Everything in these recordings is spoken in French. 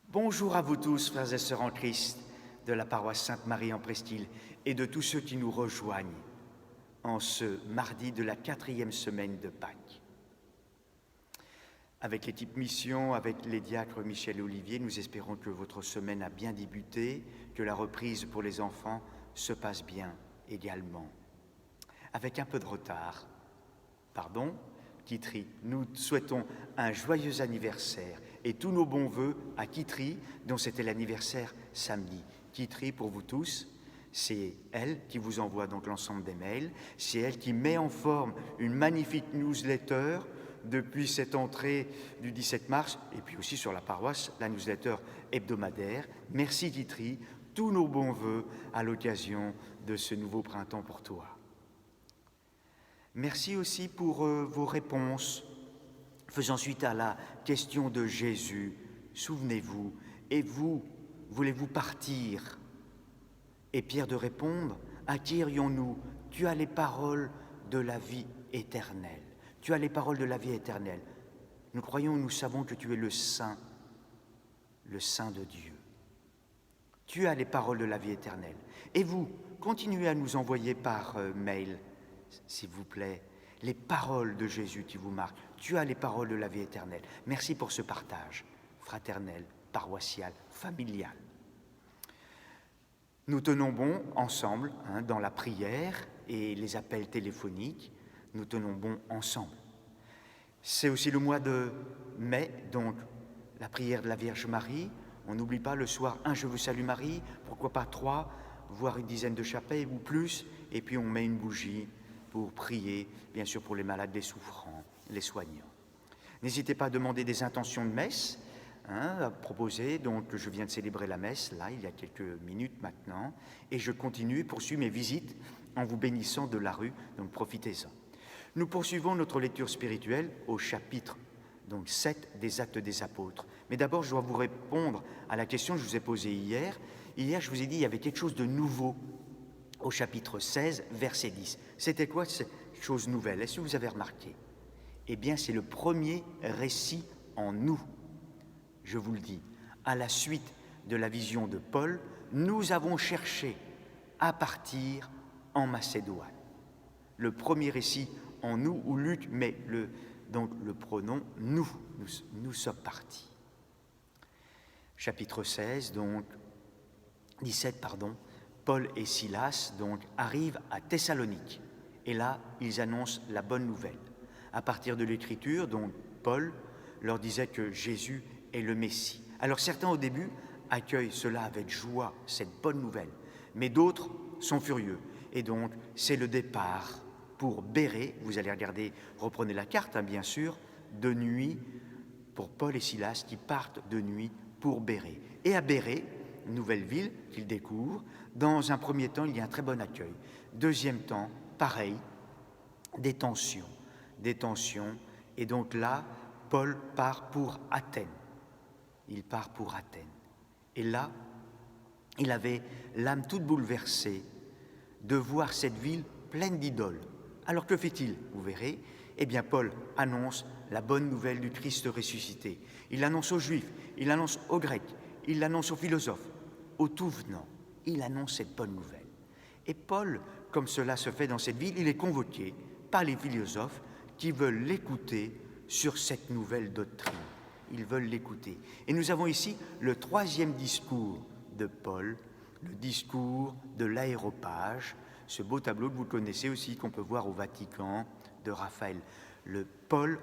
Bonjour à vous tous, frères et sœurs en Christ, de la paroisse Sainte-Marie en Presqu'île et de tous ceux qui nous rejoignent en ce mardi de la 4e semaine de Pâques. Avec l'équipe Mission, avec les diacres Michel et Olivier, nous espérons que votre semaine a bien débuté, que la reprise pour les enfants se passe bien également. Avec un peu de retard, pardon, Kitri, nous souhaitons un joyeux anniversaire et tous nos bons voeux à Kitri, dont c'était l'anniversaire samedi. Kitri, pour vous tous, c'est elle qui vous envoie donc l'ensemble des mails, c'est elle qui met en forme une magnifique newsletter depuis cette entrée du 17 mars, et puis aussi sur la paroisse, la newsletter hebdomadaire. Merci Kitri, tous nos bons voeux à l'occasion de ce nouveau printemps pour toi. Merci aussi pour vos réponses. Faisant suite à la question de Jésus, souvenez-vous, et vous, voulez-vous partir? Et Pierre de répondre, à qui irions-nous? Tu as les paroles de la vie éternelle. Tu as les paroles de la vie éternelle. Nous croyons, nous savons que tu es le Saint de Dieu. Tu as les paroles de la vie éternelle. Et vous, continuez à nous envoyer par mail, s'il vous plaît, les paroles de Jésus qui vous marquent. Tu as les paroles de la vie éternelle. Merci pour ce partage fraternel, paroissial, familial. Nous tenons bon ensemble dans la prière et les appels téléphoniques. Nous tenons bon ensemble. C'est aussi le mois de mai, donc la prière de la Vierge Marie. On n'oublie pas le soir un Je vous salue Marie, pourquoi pas 3, voire une dizaine de chapelles ou plus, et puis on met une bougie pour prier, bien sûr pour les malades, les souffrants, les soignants. N'hésitez pas à demander des intentions de messe, à proposer. Donc je viens de célébrer la messe, là, il y a quelques minutes maintenant, et je continue, poursuis mes visites en vous bénissant de la rue, donc profitez-en. Nous poursuivons notre lecture spirituelle au chapitre donc 7 des Actes des Apôtres. Mais d'abord, je dois vous répondre à la question que je vous ai posée hier. Hier, je vous ai dit qu'il y avait quelque chose de nouveau au chapitre 16, verset 10. C'était quoi cette chose nouvelle? Est-ce que vous avez remarqué? Eh bien, c'est le premier récit en nous. Je vous le dis, à la suite de la vision de Paul, nous avons cherché à partir en Macédoine. Le premier récit en nous, où Luc met le pronom nous sommes partis. Chapitre 16, donc 17, pardon. Paul et Silas donc arrivent à Thessalonique et là ils annoncent la bonne nouvelle. À partir de l'Écriture, donc Paul leur disait que Jésus est le Messie. Alors certains au début accueillent cela avec joie, cette bonne nouvelle, mais d'autres sont furieux et donc c'est le départ pour Bérée. Vous allez regarder, reprenez la carte bien sûr, de nuit pour Paul et Silas qui partent de nuit pour Bérée. Et à Bérée, nouvelle ville qu'ils découvrent. Dans un premier temps, il y a un très bon accueil. Deuxième temps, pareil, des tensions. Et donc là, Paul part pour Athènes. Il part pour Athènes. Et là, il avait l'âme toute bouleversée de voir cette ville pleine d'idoles. Alors que fait-il? Vous verrez. Eh bien, Paul annonce la bonne nouvelle du Christ ressuscité. Il l'annonce aux Juifs, il l'annonce aux Grecs, il l'annonce aux philosophes, aux tout venants. Il annonce cette bonne nouvelle. Et Paul, comme cela se fait dans cette ville, il est convoqué par les philosophes qui veulent l'écouter sur cette nouvelle doctrine. Ils veulent l'écouter. Et nous avons ici le troisième discours de Paul, le discours de l'aréopage, ce beau tableau que vous connaissez aussi, qu'on peut voir au Vatican, de Raphaël. Le Paul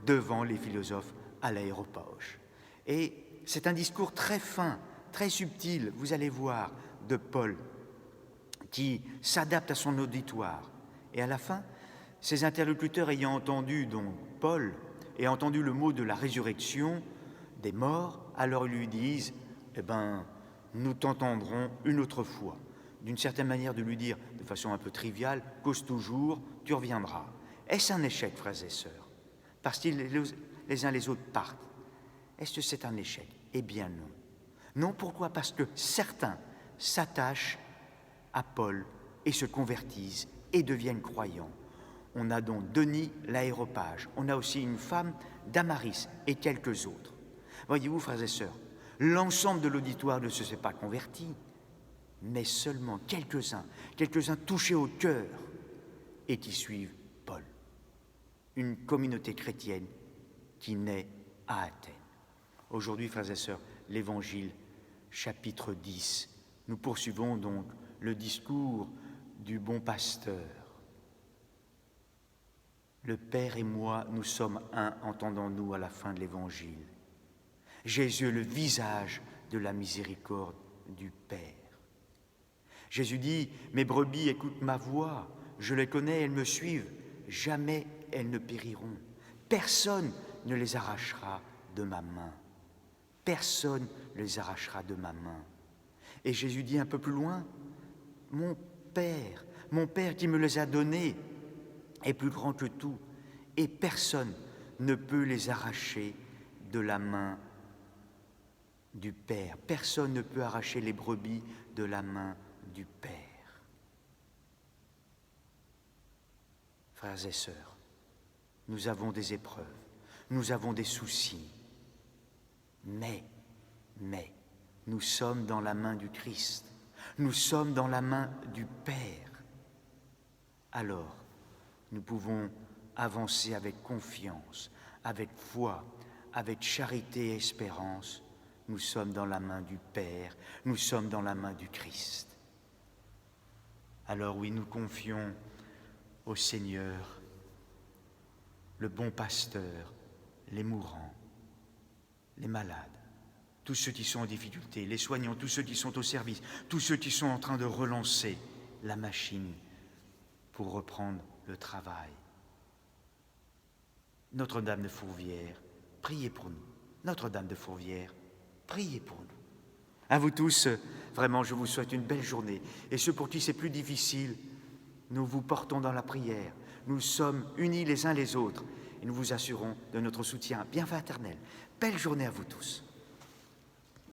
devant les philosophes à l'aréopage. Et c'est un discours très fin, très subtil, vous allez voir, de Paul, qui s'adapte à son auditoire. Et à la fin, ses interlocuteurs ayant entendu donc Paul et entendu le mot de la résurrection des morts, alors ils lui disent « Eh bien, nous t'entendrons une autre fois ». D'une certaine manière de lui dire, de façon un peu triviale, « Cause toujours, tu reviendras ». Est-ce un échec, frères et sœurs? Parce que les uns les autres partent. Est-ce que c'est un échec? Eh bien non. Non, pourquoi? Parce que certains s'attachent à Paul et se convertissent et deviennent croyants. On a donc Denis l'aréopage, on a aussi une femme, Damaris, et quelques autres. Voyez-vous, frères et sœurs, L'ensemble de l'auditoire ne se s'est pas converti, mais seulement quelques-uns touchés au cœur et qui suivent Paul. Une communauté chrétienne qui naît à Athènes. Aujourd'hui, frères et sœurs, l'Évangile, chapitre 10. Nous poursuivons donc le discours du bon pasteur. Le Père et moi, nous sommes un, entendons-nous à la fin de l'Évangile. Jésus est le visage de la miséricorde du Père. Jésus dit, « Mes brebis écoutent ma voix, je les connais, elles me suivent, jamais elles ne périront. Personne ne les arrachera de ma main. Personne ne les arrachera de ma main. » Et Jésus dit un peu plus loin, « Mon Père qui me les a donnés est plus grand que tout, et personne ne peut les arracher de la main du Père. Personne ne peut arracher les brebis de la main du Père. » Frères et sœurs, nous avons des épreuves, nous avons des soucis, mais nous sommes dans la main du Christ, nous sommes dans la main du Père. Alors, nous pouvons avancer avec confiance, avec foi, avec charité et espérance. Nous sommes dans la main du Père, nous sommes dans la main du Christ. Alors oui, nous confions au Seigneur, le bon pasteur, les mourants, les malades, tous ceux qui sont en difficulté, les soignants, tous ceux qui sont au service, tous ceux qui sont en train de relancer la machine pour reprendre le travail. Notre-Dame de Fourvière, priez pour nous. Notre-Dame de Fourvière, priez pour nous. À vous tous, vraiment, je vous souhaite une belle journée. Et ceux pour qui c'est plus difficile, nous vous portons dans la prière. Nous sommes unis les uns les autres et nous vous assurons de notre soutien bien fraternel. Belle journée à vous tous.